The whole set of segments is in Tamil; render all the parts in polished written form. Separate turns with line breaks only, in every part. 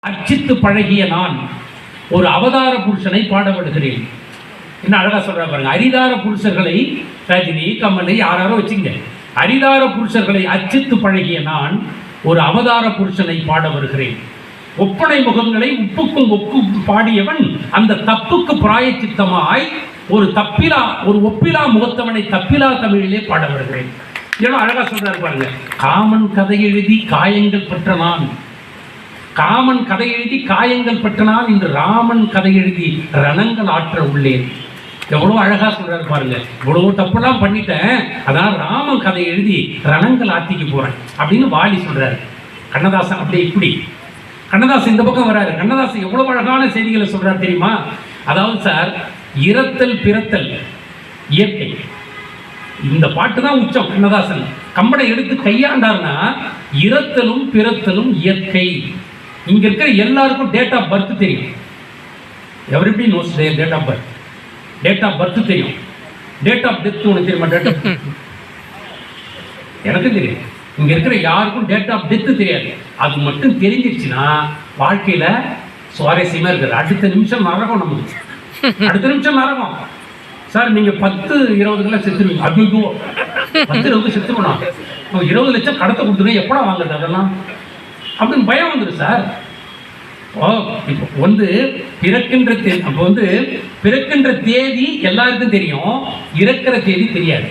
அர்ச்சித்து பழகிய நான் ஒரு அவதார புருஷனை பாடப்படுகிறேன். என்ன அழகா சொல்ற பாருங்க. அரிதார புருஷர்களை ரஜினி கமலை யாராரோ வச்சுங்க, அரிதார புருஷர்களை அர்ச்சித்து பழகிய நான் ஒரு அவதார புருஷனை பாட வருகிறேன். ஒப்பனை முகங்களை உப்புக்கும் ஒக்கும் பாடியவன் அந்த தப்புக்கு பிராயச்சித்தமாய் ஒரு ஒப்பிலா முகத்தவனை தப்பிலா தமிழிலே பாட வருகிறேன். ஏன்னா அழகா சொல்றாரு பாருங்க. காமன் கதை எழுதி காயங்கள் பெற்ற நான், காமன் கதை எழுதி காயங்கள் பெற்றனால் இன்று ராமன் கதை எழுதி ரணங்கள் ஆற்ற உள்ளேன். எவ்வளவு அழகா சொல்றாரு பாருங்க. இவ்வளவு தப்புலாம் பண்ணிட்டேன், அதனால ராமன் கதை எழுதி ரணங்கள் ஆத்திக்க போறேன் அப்படின்னு வாலி சொல்றாரு. கண்ணதாசன் அப்படி இப்படி. கண்ணதாசன் இந்த பக்கம் வராரு. கண்ணதாசன் எவ்வளவு அழகான செய்திகளை சொல்றாரு தெரியுமா? அதாவது சார், இரத்தல் பிறத்தல் இயற்கை, இந்த பாட்டு தான் உச்சம். கண்ணதாசன் கம்பனை எடுத்து கையாண்டார்னா இரத்தலும் பிறத்தலும் இயற்கை. இங்க இருக்கிற எல்லாருக்கும் டேட் ஆஃப் பர்த் தெரியும். Everybody knows date of birth. Date of birth தெரியும். டேட் ஆஃப் டெத் உனக்கு தெரியுமா? டேட் ஆஃப் எனக்கு தெரியும். இங்க இருக்கிற யாருக்கும் டேட் ஆஃப் டெத் தெரியாது. அது மட்டும் தெரிஞ்சிருச்சுன்னா வாழ்க்கையில சுவாரஸ்யமா இருக்குது. அடுத்த நிமிஷம் நரகம் நமக்கு. அடுத்த நிமிஷம் நரகம். சார் நீங்க 10-20 செத்துருவீங்க. அதுவும் 10-20 செத்துக்கணும். 20 லட்சம் கடத்தை கொடுத்துருங்க, எப்படா வாங்குறது அதெல்லாம் அப்படின்னு பயம் வந்துடும் சார். இப்போ பிறக்கின்ற தேதி எல்லாருக்கும் தெரியும், இறக்கிற தேதி தெரியாது.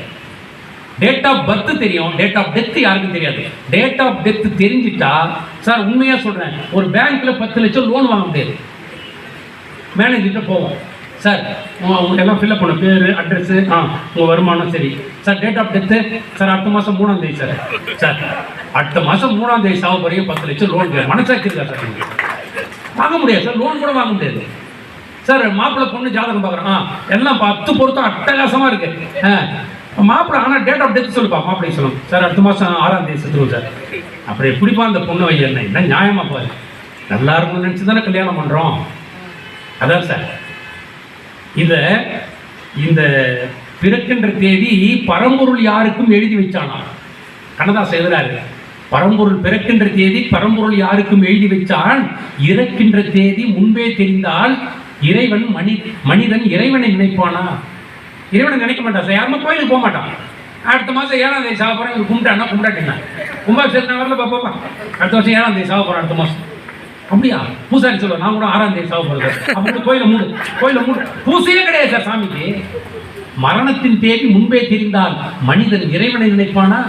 டேட் ஆஃப் பர்த் தெரியும், டேட் ஆஃப் டெத் யாருக்கும் தெரியாது. டேட் ஆஃப் டெத் தெரிஞ்சிட்டா சார் உண்மையா சொல்றேன், ஒரு பேங்க்ல 10 லட்சம் லோன் வாங்க முடியாது. மேனேஜர்கிட்ட போவோம், சார் எல்லாம் ஃபில்அப் பண்ண பேர் அட்ரஸ் உங்கள் வருமானம் சரி sir. Date of death sir அடுத்த மாதம் 3ஆம் தேதி சார். சார் அடுத்த மாதம் 3ஆம் தேதி சாவ போறீங்க, 10 லட்சம் லோன் மனசாட்சி இருக்கா சார்? வாங்க முடியாது சார், லோன் கூட வாங்க முடியாது சார். மாப்பிள்ளை பொண்ணு ஜாதகம் பார்க்குறோம், எல்லாம் 10 பொருத்தம் அட்டகாசமாக இருக்கு. மாப்பிள்ளை ஆனால் டேட் ஆஃப் டெத் சொல்லுப்பா. மாப்பிள்ளை சொல்லணும் சார் அடுத்த மாதம் 6ஆம் தேதி செத்துருவோம் சார். அப்படி எப்படிப்பா அந்த பொண்ணு வைய என்ன நியாயமா பாரு? நல்லா இருக்கும்னு நினச்சி தானே கல்யாணம் பண்ணுறோம். அதான் சார் இந்த பிறக்கின்ற தேதி பரம்பொருள் யாருக்கும் எழுதி வச்சானா? கண்ணதாசன் எழுதுறாரு. பரம்பொருள் பிறக்கின்ற தேதி பரம்பொருள் யாருக்கும் எழுதி வச்சான், இறக்கின்ற தேதி முன்பே தெரிந்தால் மனிதன் இறைவனை நினைப்பானா? இறைவனை நினைக்க மாட்டான் சார். யாருமே கோயிலுக்கு போக மாட்டான். அடுத்த மாதம் 7ஆம் தேதி சாக போறேன், கும்பிட்டானா கும்பிட்டாட்டினா கும்பாபிஷேகம் வரல பாப்பா, அடுத்த வருஷம் 7ஆம் தேதி சாக போறேன், அடுத்த மாதம் அப்படியா பூசாரி சொல்லுவேன், நான் கூட 6ஆம் தேதி சாக போறது அப்படி கோயிலை மூடு. பூசையே கிடையாது சார் சாமிக்கு. மரணத்தின் தேதி முன்பே தெரிந்தால் மனிதன் இறைவனை நினைப்பானா?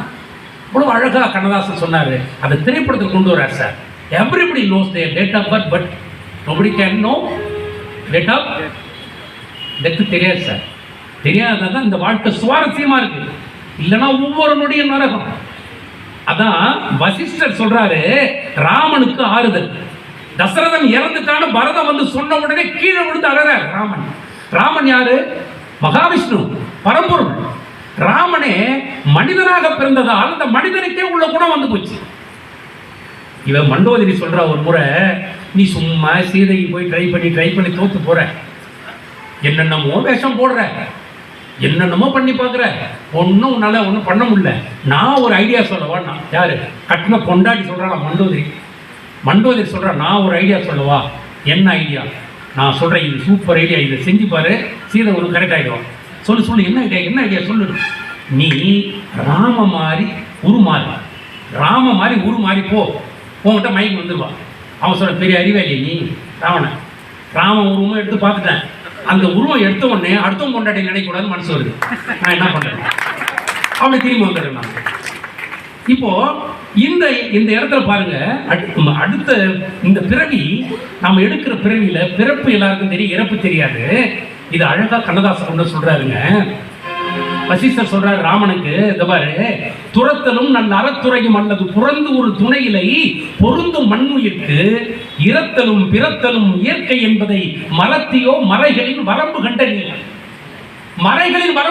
இவ்வளவு அழகா கண்ணதாசன் சொன்னாரு. அதை திரைப்படத்தில் கொண்டு வர்றார் sir. Everybody knows their date of birth, but nobody can know date of death. தெரியாது சார். தெரியாதான் இந்த வாழ்க்கை சுவாரஸ்யமா இருக்கு. இல்லைன்னா ஒவ்வொரு நொடியும் நரகம். அதான் வசிஷ்டர் சொல்றாரு ராமனுக்கு ஆறுதல். தசரதன் இறந்துட்டான்னு பரதன் வந்து சொன்ன உடனே கீழே விழுந்து அழறார் ராமன். ராமன் யாரு? மகாவிஷ்ணு, பரம்பொருள். ராமனே மனிதனாக பிறந்ததால் அந்த மனிதனுக்கே உள்ள குணம் வந்து போச்சு. இவன் மண்டோதரி சொல்ற ஒரு முறை, நீ சும்மா சீதைக்கு போய் ட்ரை பண்ணி தோத்து போற, என்னென்னமோ வேஷம் போடுற, என்னென்னமோ பண்ணி பார்க்குற, ஒன்றும் உன்னால ஒன்றும் பண்ண முடியல. நான் ஒரு ஐடியா சொல்லவா? நான் யாரு? கட்டின பொண்டாட்டி சொல்கிறான் மண்டோதரி சொல்கிறா, நான் ஒரு ஐடியா சொல்லவா? என்ன ஐடியா? நான் சொல்கிறேன், இது சூப்பர் ஐடியா, இதை செஞ்சு பாரு, சீதை ஒன்று கரெக்ட் ஆகிடுவான். சொல்லு என்ன ஐடியா சொல்லு. நீ ராம மாதிரி உருமாறி போ, உங்ககிட்ட மைக் வந்துடுவா. அவன் சொல்ற, பெரிய அறிவாளி நீ ராம உருவமும் எடுத்து பார்த்துட்டேன், அந்த உருவம் எடுத்த உடனே அடுத்தவங்க கொண்டாடி நினைக்கக்கூடாதுன்னு மனசு வருது, நான் என்ன பண்றேன்? அப்படி திரும்பி வந்துடுறேன் நான். இப்போ இந்த இடத்துல பாருங்க, அடுத்த இந்த பிறவி நாம எடுக்கிற பிறவியில பிறப்பு எல்லாருக்கும் தெரியும், இறப்பு தெரியாது. இது அழகா கண்ணதாசன் கொண்டு சொல்றாருங்க. வசிஷ்டர் சொல்றாரு ராமனுக்கு, இந்த பாரு, துரத்தலும் நல்ல அறத்துறையும் அல்லது புறந்து ஒரு துணையிலை பொருந்தும் மண்ணுயிர்க்கு இரத்தலும் பிறத்தலும் இயற்கை என்பதை மரத்தியோ மறைகளின் வரம்பு கண்டறிய. மறைகளின்